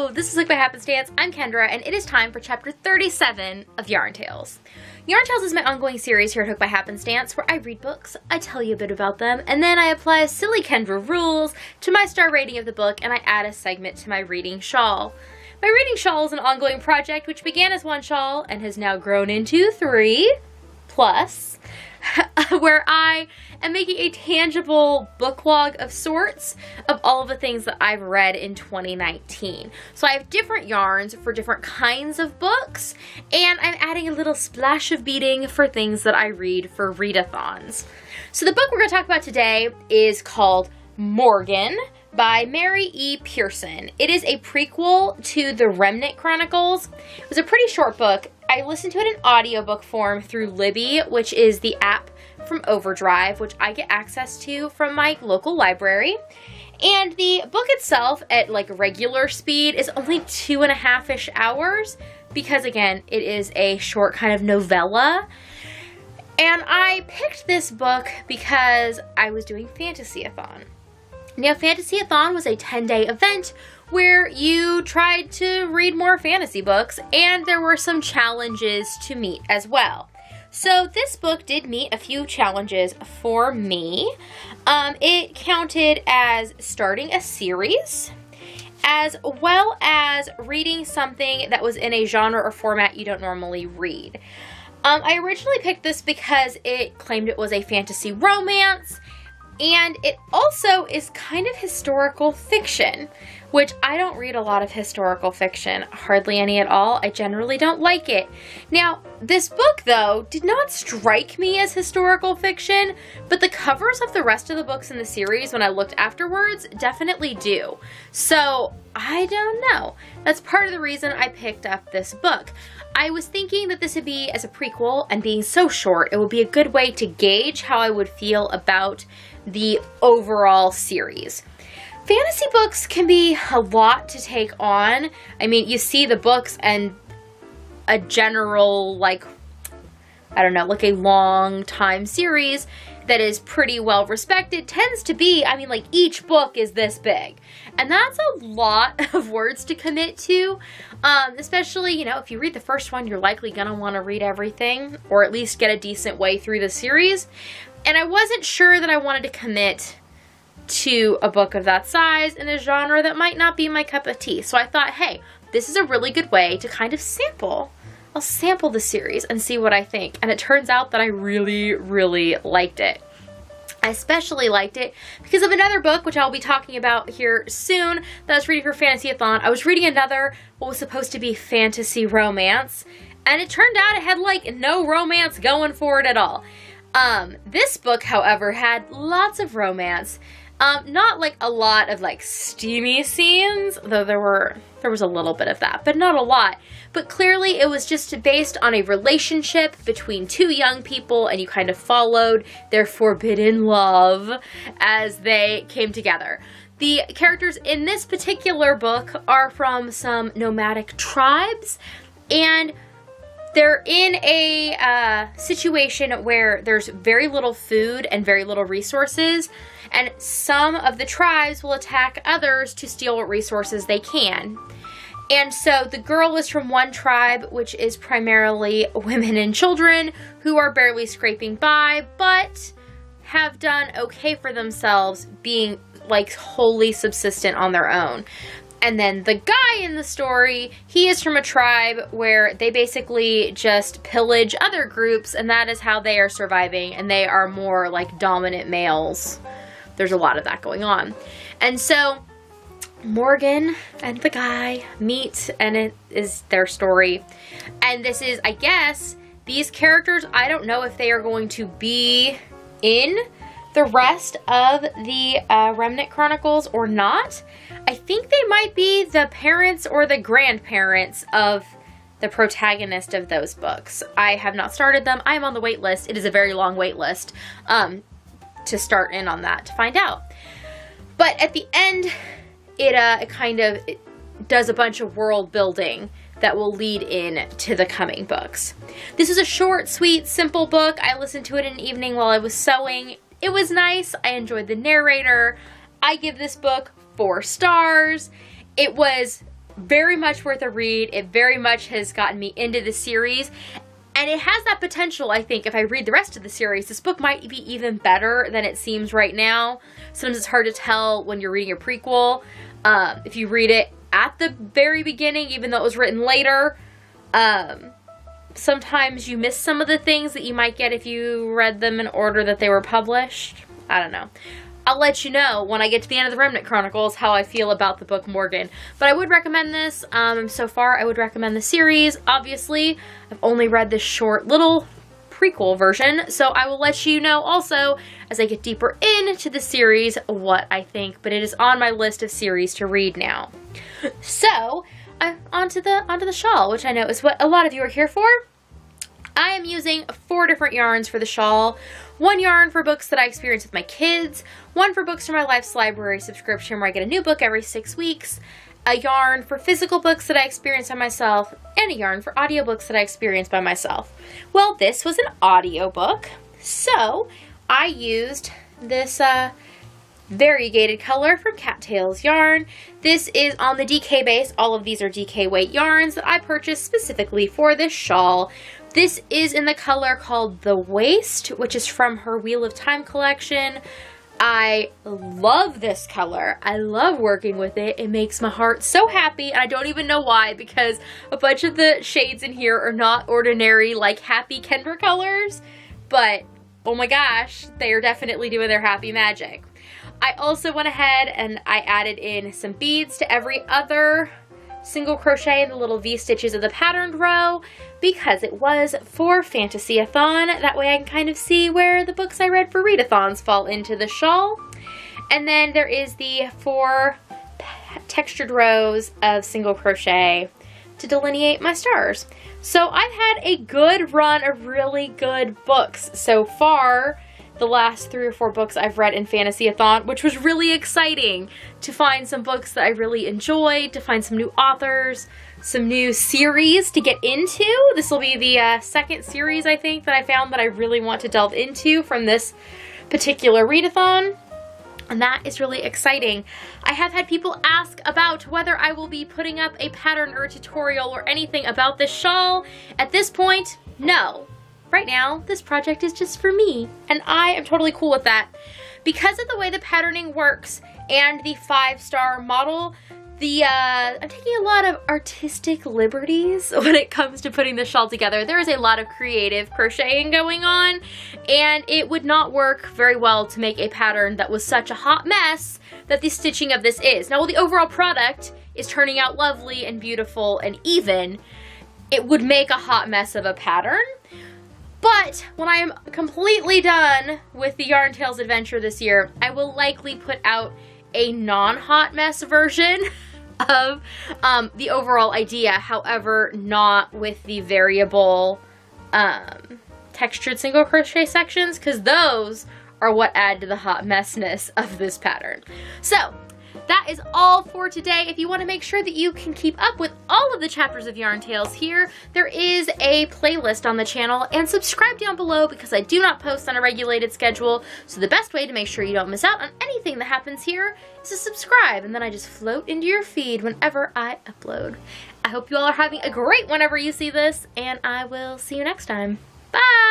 Hello, this is Hooked by Happenstance. I'm Kendra, and it is time for chapter 37 of Yarn Tales. Yarn Tales is my ongoing series here at Hooked by Happenstance, where I read books, I tell you a bit about them, and then I apply silly Kendra rules to my star rating of the book, and I add a segment to my reading shawl. My reading shawl is an ongoing project which began as one shawl and has now grown into 3 plus, where I am making a tangible book log of sorts of all of the things that I've read in 2019. So I have different yarns for different kinds of books, and I'm adding a little splash of beading for things that I read for readathons. So the book we're going to talk about today is called Morgan by Mary E. Pearson. It is a prequel to the Remnant Chronicles. It was a pretty short book. I listened to it in audiobook form through Libby, which is the app from Overdrive, which I get access to from my local library. And the book itself at like regular speed is only 2.5-ish hours because, again, it is a short kind of novella. And I picked this book because I was doing Fantasy-a-thon. Now, Fantasy-a-thon was a 10-day event where you tried to read more fantasy books, and there were some challenges to meet as well. So this book did meet a few challenges for me. It counted as starting a series, as well as reading something that was in a genre or format you don't normally read. I originally picked this because it claimed it was a fantasy romance, and it also is kind of historical fiction, which I don't read a lot of historical fiction, hardly any at all. I generally don't like it. Now, this book, though, did not strike me as historical fiction, but the covers of the rest of the books in the series, when I looked afterwards, definitely do. So, I don't know. That's part of the reason I picked up this book. I was thinking that this would be, as a prequel, and being so short, it would be a good way to gauge how I would feel about the overall series. Fantasy books can be a lot to take on. I mean, you see the books and a general, like a long time series that is pretty well respected tends to be, each book is this big. And that's a lot of words to commit to, especially, if you read the first one, you're likely going to want to read everything, or at least get a decent way through the series. And I wasn't sure that I wanted to commit to a book of that size in a genre that might not be my cup of tea. So I thought, hey, this is a really good way to kind of sample. I'll sample the series and see what I think. And it turns out that I really, really liked it. I especially liked it because of another book, which I'll be talking about here soon, that I was reading for Fantasy-a-thon. I was reading another, what was supposed to be fantasy romance, and it turned out it had, no romance going for it at all. This book, however, had lots of romance. Not a lot of steamy scenes, though there was a little bit of that, but not a lot. But clearly it was just based on a relationship between 2 young people, and you kind of followed their forbidden love as they came together. The characters in this particular book are from some nomadic tribes, and they're in a situation where there's very little food and very little resources, and some of the tribes will attack others to steal what resources they can. And so the girl is from one tribe, which is primarily women and children who are barely scraping by, but have done okay for themselves, being wholly subsistent on their own. And then the guy in the story, he is from a tribe where they basically just pillage other groups, and that is how they are surviving, and they are more dominant males. There's a lot of that going on. And so Morgan and the guy meet, and it is their story. And this is, I guess, these characters, I don't know if they are going to be in the rest of the Remnant Chronicles or not. I think they might be the parents or the grandparents of the protagonist of those books. I have not started them. I am on the wait list. It is a very long wait list to start in on that to find out. But at the end, it kind of does a bunch of world building that will lead in to the coming books. This is a short, sweet, simple book. I listened to it in an evening while I was sewing. It was nice. I enjoyed the narrator. I give this book 4 stars. It was very much worth a read. It very much has gotten me into the series. And it has that potential, I think, if I read the rest of the series, this book might be even better than it seems right now. Sometimes it's hard to tell when you're reading a prequel. If you read it at the very beginning, even though it was written later, sometimes you miss some of the things that you might get if you read them in order that they were published. I don't know. I'll let you know when I get to the end of the Remnant Chronicles how I feel about the book Morgan. But I would recommend this. So far, I would recommend the series. Obviously, I've only read this short little prequel version, so I will let you know also as I get deeper into the series what I think. But it is on my list of series to read now. So, onto the shawl, which I know is what a lot of you are here for. I am using 4 different yarns for the shawl. 1 yarn for books that I experience with my kids, 1 for books for my Life's Library subscription where I get a new book every 6 weeks, a yarn for physical books that I experience by myself, and a yarn for audiobooks that I experience by myself. Well, this was an audiobook, so I used this variegated color from Cattails Yarn. This is on the DK base. All of these are DK weight yarns that I purchased specifically for this shawl. This is in the color called The Waste, which is from her Wheel of Time collection. I love this color. I love working with it. It makes my heart so happy, and I don't even know why, because a bunch of the shades in here are not ordinary, like, happy Kendra colors, but oh my gosh, they are definitely doing their happy magic. I also went ahead and I added in some beads to every other single crochet in the little V-stitches of the patterned row because it was for Fantasy-a-thon. That way I can kind of see where the books I read for readathons fall into the shawl. And then there is the 4 textured rows of single crochet to delineate my stars. So I've had a good run of really good books so far. The last 3 or 4 books I've read in Fantasy-a-thon, which was really exciting to find some books that I really enjoyed, to find some new authors, some new series to get into. This will be the 2nd series, I think, that I found that I really want to delve into from this particular readathon. And that is really exciting. I have had people ask about whether I will be putting up a pattern or a tutorial or anything about this shawl. At this point, no. Right now, this project is just for me, and I am totally cool with that. Because of the way the patterning works and the 5-star model, I'm taking a lot of artistic liberties when it comes to putting this shawl together. There is a lot of creative crocheting going on, and it would not work very well to make a pattern that was such a hot mess that the stitching of this is. Now, while the overall product is turning out lovely and beautiful and even, it would make a hot mess of a pattern. But when I am completely done with the Yarn Tales adventure this year, I will likely put out a non-hot mess version of the overall idea, however, not with the variable textured single crochet sections, because those are what add to the hot messness of this pattern. So that is all for today. If you want to make sure that you can keep up with all of the chapters of Yarn Tales here, there is a playlist on the channel, and subscribe down below because I do not post on a regulated schedule. So the best way to make sure you don't miss out on anything that happens here is to subscribe, and then I just float into your feed whenever I upload. I hope you all are having a great whenever you see this, and I will see you next time. Bye!